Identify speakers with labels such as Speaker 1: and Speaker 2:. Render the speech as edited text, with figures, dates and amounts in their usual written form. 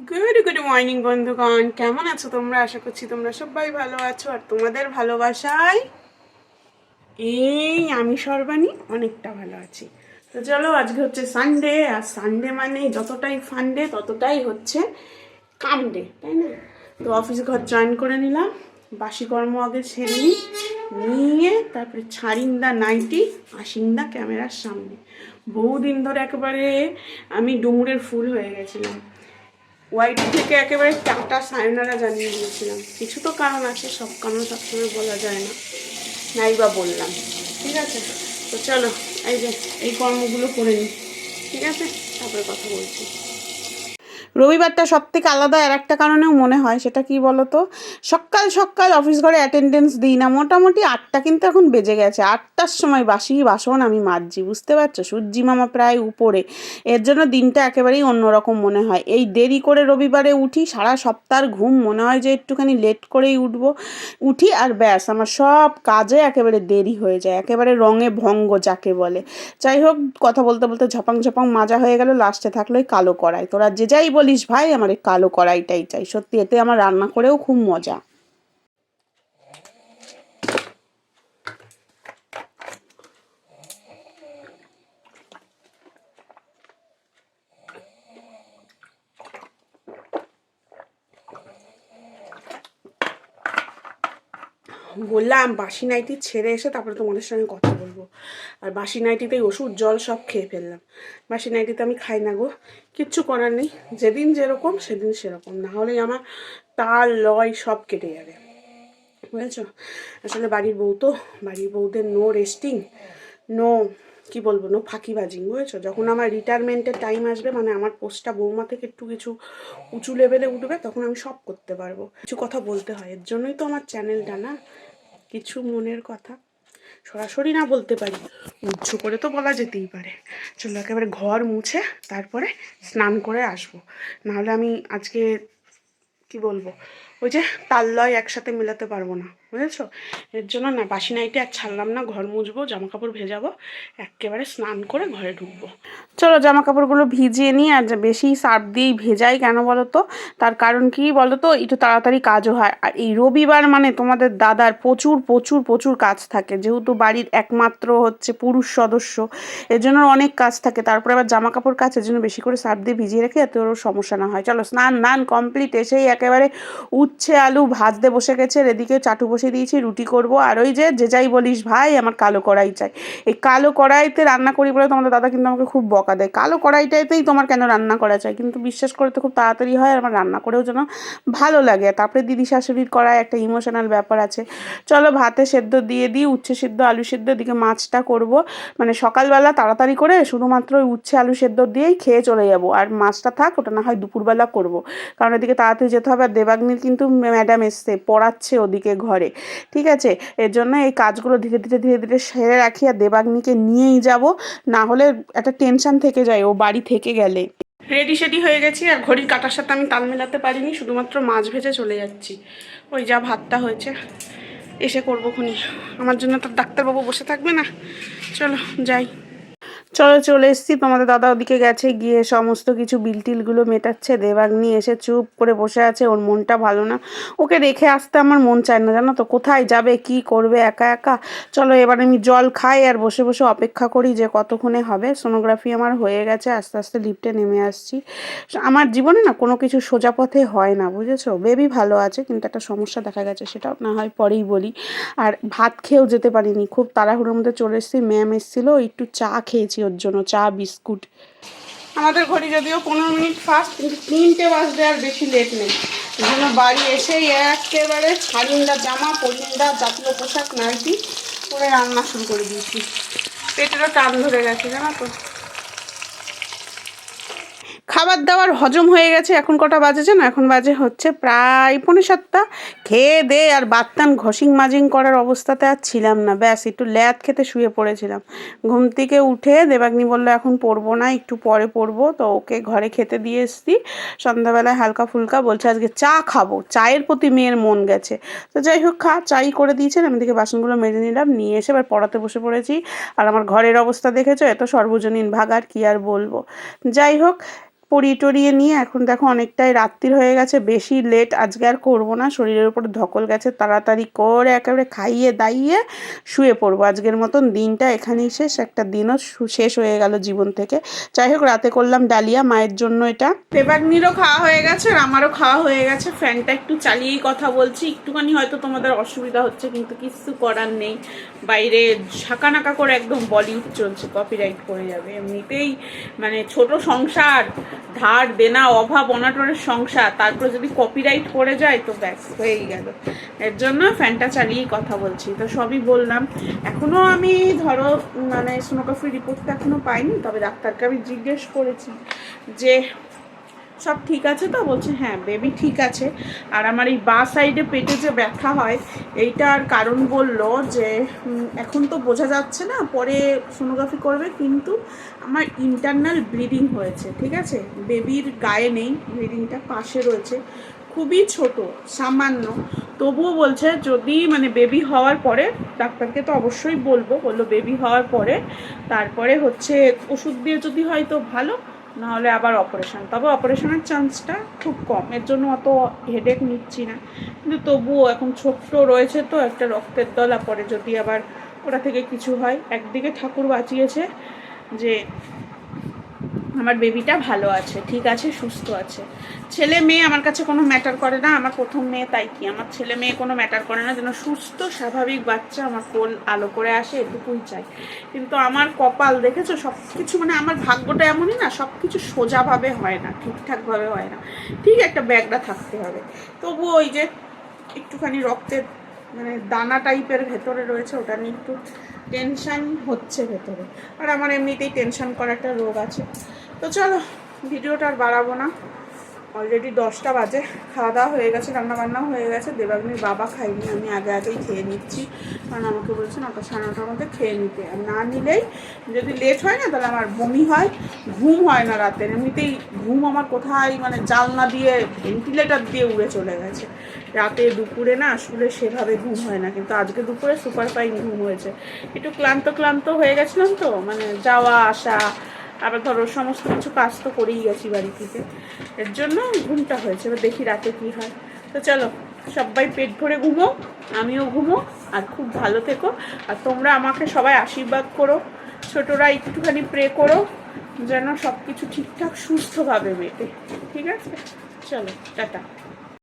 Speaker 1: Good morning বন্ধুগণ, কেমন আছো তোমরা? আশা করছি তোমরা সবাই ভালো আছো আর তোমাদের ভালোবাসায় আমি সর্বাণী অনেকটা ভালো আছি। তো চলো, আজকে হচ্ছে সানডে, আর সানডে মানে যতটাই ফান্ডে ততটাই হচ্ছে কাম ডে, তাই না? তো অফিস ঘর জয়েন করে নিলাম, বাসি কর্ম আগে সেরে নিয়ে তারপরে ছাড়িন্দা নাইটি আসিন্দা ক্যামেরার সামনে। বহুদিন ধরে একেবারে আমি ডুমুরের ফুল হয়ে গেছিলাম, হোয়াইট থেকে একেবারে টাটা সায়নারা জানিয়ে দিয়েছিলাম। কিছু তো কারণ আছে, সব কারণ সবসময় বলা যায় না, নাই বা বললাম। ঠিক আছে, তো চলো এই কর্মগুলো করে নিই, ঠিক আছে, তারপরে কথা বলছি। রবিবারটা সব থেকে আলাদা আর একটা কারণেও মনে হয়, সেটা কি বলতো, সকাল সকাল অফিস ঘরে অ্যাটেন্ডেন্স দিই না, মোটামুটি 8টা কিন্তু এখন বেজে গেছে। 8টার সময় বাসি বাসন আমি মাজছি, বুঝতে পারছো? সূর্যি মামা প্রায় উপরে, এর জন্য দিনটা একেবারেই অন্যরকম মনে হয়। এই দেরি করে রবিবারে উঠি, সারা সপ্তাহের ঘুম মনে হয় যে একটুখানি লেট করেই উঠি আর ব্যাস, আমার সব কাজে একেবারে দেরি হয়ে যায়, একেবারে রঙে ভঙ্গ যাকে বলে। যাই হোক, কথা বলতে বলতে ঝপাং ঝপাং মাজা হয়ে গেল, লাস্টে থাকলো এই কালো কড়াই। তোরা যে যাই বলিস ভাই, আমার এই কালো কড়াইটাই চাই। সত্যি এতে আমার রান্না করেও খুব মজা। বললাম বাসি নাইটি ছেড়ে এসে তারপরে তোমাদের সঙ্গে কথা বলবো। আর বাসি নাইটিতেই ওষুধ জল সব খেয়ে ফেললাম। বাসি নাইটিতে আমি খাই না গো, কিচ্ছু করার নেই, যেদিন যেরকম সেদিন সেরকম, না হলেই আমার তাল লয় সব কেটে যাবে, বুঝেছ? আসলে বাড়ির বউদের নো রেস্টিং, নো কি বলবো, নো ফাঁকিবাজি, বুঝেছো? যখন আমার রিটায়ারমেন্টের টাইম আসবে, মানে আমার পোস্টটা বৌমা থেকে একটু কিছু উঁচু লেভেলে উঠবে, তখন আমি সব করতে পারবো। কিছু কথা বলতে হয়, এর জন্যই তো আমার চ্যানেলটা, না? কিছু মনের কথা সরাসরি না বলতে পারি, উঁচু করে তো বলা যেতেই পারে। চলো একেবারে ঘর মুছে তারপরে স্নান করে আসবো, নাহলে আমি আজকে কি বলবো, ওই যে তাল লয় একসাথে মেলাতে পারবো না, বুঝেছো? এর জন্য না বাসি নাইটি আর ছাড়লাম না, ঘর মুছবো, জামা কাপড় ভেজাবো, একেবারে স্নান করে ঘরে ঢুকবো। চলো জামা কাপড়গুলো ভিজিয়ে নিই, আর বেশি সার্ফ দিয়েই ভেজাই, কেন বলো তো? তার কারণ কি বলো তো, একটু তাড়াতাড়ি কাজও হয়। আর এই রবিবার মানে তোমাদের দাদার প্রচুর প্রচুর প্রচুর কাজ থাকে, যেহেতু বাড়ির একমাত্র হচ্ছে পুরুষ সদস্য, এর জন্য অনেক কাজ থাকে। তারপরে আবার জামা কাপড় কাজ, এর জন্য বেশি করে সার্ফ দিয়ে ভিজিয়ে রেখে এত ওর সমস্যা না হয়। চলো স্নান কমপ্লিট, এসেই একেবারে উচ্ছে আলু ভাজতে বসে গেছে, এদিকে চাটু বসে দিয়েছি, রুটি করব। আর ওই যে যাই বলিস ভাই, আমার কালো কড়াই চাই। এই কালো কড়াইতে রান্না করি বলে তোমাদের দাদা কিন্তু আমাকে খুব বকা দেয়, কালো কড়াইটাতেই তোমার কেন রান্না করা চাই? কিন্তু বিশ্বাস করে তো খুব তাড়াতাড়ি হয়, আর আমার রান্না করেও যেন ভালো লাগে। তারপরে দিদি শাশুড়ির কড়াই একটা ইমোশনাল ব্যাপার আছে। চলো ভাতে সেদ্ধ দিয়ে দিই, উচ্ছে সেদ্ধ আলু সেদ্ধ, এদিকে মাছটা করব। মানে সকালবেলা তাড়াতাড়ি করে শুধুমাত্র ওই উচ্ছে আলু সেদ্ধ দিয়েই খেয়ে চলে যাব, আর মাছটা থাক, ওটা না হয় দুপুরবেলা করব, কারণ এদিকে তাড়াতাড়ি যেতে হবে। আর দেবাগ্নির কিন্তু ম্যাডাম এসছে, পড়াচ্ছে ওদিকে ঘরে, ঠিক আছে? এর জন্য এই কাজগুলো ধীরে ধীরে ধীরে ধীরে সেরে রাখি, আর দেবাগ্নিকে নিয়েই যাব, না হলে একটা টেনশন থেকে যায় ও বাড়ি থেকে গেলে। রেডি সেডি হয়ে গেছি, আর ঘড়ির কাঁটার সাথে আমি তাল মেলাতে পারিনি, শুধুমাত্র মাছ ভেজে চলে যাচ্ছি। ওই যা ভাতটা হয়েছে এসে করবো খুনি, আমার জন্য তো ডাক্তারবাবু বসে থাকবে না। চলো যাই। চলে এসেছি, তোমাদের দাদা ওদিকে গেছে, গিয়ে সমস্ত কিছু বিল টিলগুলো মেটাচ্ছে। দেবাগ্নি এসে চুপ করে বসে আছে, ওর মনটা ভালো না, ওকে রেখে আসতে আমার মন চায় না, জানো তো? কোথায় যাবে, কি করবে একা একা? চলো এবার আমি জল খাই আর বসে বসে অপেক্ষা করি যে কতক্ষণে হবে। সোনোগ্রাফি আমার হয়ে গেছে, আস্তে আস্তে লিফটে নেমে আসছি। আমার জীবনে না কোনো কিছু সোজা পথে হয় না, বুঝেছো? বেবি ভালো আছে, কিন্তু একটা সমস্যা দেখা গেছে, সেটাও না হয় পরেই বলি। আর ভাত খেয়েও যেতে পারিনি, খুব তাড়াহুড়োর মধ্যে চলে এসেছি। ম্যাম এসেছিলো, একটু চা খেয়েছি ওর জন্য, চা বিস্কুট। আমাদের ঘড়ি যদিও 15 মিনিট ফাস্ট, কিন্তু 3টে বাজতে আর বেশি লেট নেই। এই জন্য বাড়ি এসেই একেবারে ছাড়িন্দা জামা, পরিন্দা জাতীয় পোশাক নাইটি পরে রান্না শুরু করে দিয়েছি। পেটেরও টান ধরে গেছে, জানো তো? খাবার দাবার হজম হয়ে গেছে। এখন কটা বাজে জানো? এখন বাজে হচ্ছে প্রায় 6:45। খেয়ে দে আর বাত্তান ঘষিং মাজিং করার অবস্থাতে আর ছিলাম না, ব্যাস একটু ল্যাদ খেতে শুয়ে পড়েছিলাম। ঘুম থেকে উঠে দেবাগ্নি বললো এখন পড়বো না, একটু পরে পড়বো, তো ওকে ঘরে খেতে দিয়ে এসছি। সন্ধ্যাবেলায় হালকা ফুলকা বলছে আজকে চা খাবো, চায়ের প্রতি মেয়ের মন গেছে। তো যাই হোক, চাই করে দিয়েছেন, আমি দিকে বাসনগুলো মেজে নিলাম, নিয়ে এসে এবার পড়াতে বসে পড়েছি। আর আমার ঘরের অবস্থা দেখেছো, এত সর্বজনীন ভাগ, আর কি আর বলবো। যাই হোক, পরিয়ে টরিয়ে নিয়ে এখন দেখো অনেকটাই রাত্রির হয়ে গেছে, বেশি লেট আজকে আর করবো না, শরীরের উপরে ধকল গেছে, তাড়াতাড়ি করে একেবারে খাইয়ে দাইয়ে শুয়ে পড়বো। আজকের মতন দিনটা এখানেই শেষ, একটা দিনও শেষ হয়ে গেল জীবন থেকে। যাই হোক, রাতে করলাম ডালিয়া মায়ের জন্য, এটা দেবাগ্নিরও খাওয়া হয়ে গেছে আর আমারও খাওয়া হয়ে গেছে। ফ্যানটা একটু চালিয়েই কথা বলছি, একটুখানি হয়তো তোমাদের অসুবিধা হচ্ছে, কিন্তু কিছু করার নেই। বাইরে ঝাঁকানাকা করে একদম বলিউড চলছে, কপিরাইট পড়ে যাবে এমনিতেই। মানে ছোট সংসার, ধার দেনা অভাব অনাটনের সংসার, তারপরে যদি কপিরাইট পড়ে যায় তো ব্যাস হয়েই গেল। এর জন্য ফ্যানটা চালিয়েই কথা বলছি। তো সবই বললাম, এখনও আমি ধরো মানে সোনোগ্রাফি রিপোর্টটা এখনও পাইনি, তবে ডাক্তারকে আমি জিজ্ঞেস করেছি যে সব ঠিক আছে তো, বলছে হ্যাঁ বেবি ঠিক আছে। আর আমার এই বাঁ সাইডে পেটে যে ব্যথা হয় এইটার কারণ বললো যে এখন তো বোঝা যাচ্ছে না, পরে সোনোগ্রাফি করবে, কিন্তু আমার ইন্টারনাল ব্লিডিং হয়েছে, ঠিক আছে, বেবির গায়ে নেই, ব্লিডিংটা পাশে রয়েছে, খুবই ছোট সামান্য। তবুও বলছে যদি মানে বেবি হওয়ার পরে, ডাক্তারকে তো অবশ্যই বললো বেবি হওয়ার পরে তারপরে হচ্ছে ওষুধ দিয়ে যদি হয় তো ভালো, নাহলে আবার অপারেশন, তবে অপারেশনের চান্সটা খুব কম, এর জন্য অত হেডেক নিচ্ছি না। কিন্তু তবুও এখন ছোট্ট রয়েছে তো, একটা রক্তের দলা, পরে যদি আবার ওটা থেকে কিছু হয়। একদিকে ঠাকুর বাঁচিয়েছে যে আমার বেবিটা ভালো আছে, ঠিক আছে, সুস্থ আছে। ছেলে মেয়ে আমার কাছে কোনো ম্যাটার করে না, আমার প্রথম মেয়ে, তাই কি আমার ছেলে মেয়ে কোনো ম্যাটার করে না, যেন সুস্থ স্বাভাবিক বাচ্চা আমার কোল আলো করে আসে, এটুকুই চাই। কিন্তু আমার কপাল দেখেছো, সব কিছু মানে আমার ভাগ্যটা এমনই না, সব কিছু সোজাভাবে হয় না, ঠিকঠাকভাবে হয় না, ঠিক একটা ব্যাগটা থাকতে হবে। তবু ওই যে একটুখানি রক্তের মানে দানা টাইপের ভেতরে রয়েছে, ওটা নিয়ে একটু টেনশান হচ্ছে ভেতরে। আর আমার এমনিতেই টেনশান করা একটা রোগ আছে। তো চলো ভিডিওটা আর বাড়াবো না, অলরেডি 10টা বাজে, খাওয়া দাওয়া হয়ে গেছে, রান্নাবান্নাও হয়ে গেছে। দেবাগ্নির বাবা খাইনি, আমি আগেই খেয়ে নিচ্ছি, কারণ আমাকে বলছে 9টা 9:30টার মধ্যে খেয়ে নিতে, আর না নিলেই যদি লেট হয় না তাহলে আমার বমি হয়, ঘুম হয় না রাতের। এমনিতেই ঘুম আমার কোথায় মানে জানলা দিয়ে ভেন্টিলেটার দিয়ে উড়ে চলে গেছে, রাতে দুপুরে না আসলে সেভাবে ঘুম হয় না। কিন্তু আজকে দুপুরে সুপার ফাইন ঘুম হয়েছে, একটু ক্লান্ত হয়ে গেছিলাম তো, মানে যাওয়া আসা, আবার ধরো সমস্ত কিছু কাজ তো করেই গেছি বাড়ি থেকে, এর জন্য ঘুমটা হয়েছে। এবার দেখি রাতে কী হয়। তো চলো সবাই পেট ভরে ঘুমো, আমিও ঘুমো, আর খুব ভালো থেকো। আর তোমরা আমাকে সবাই আশীর্বাদ করো, ছোটরা একটুখানি প্রে করো যেন সব কিছু ঠিকঠাক সুস্থভাবে মেটে, ঠিক আছে? চলো টাটা।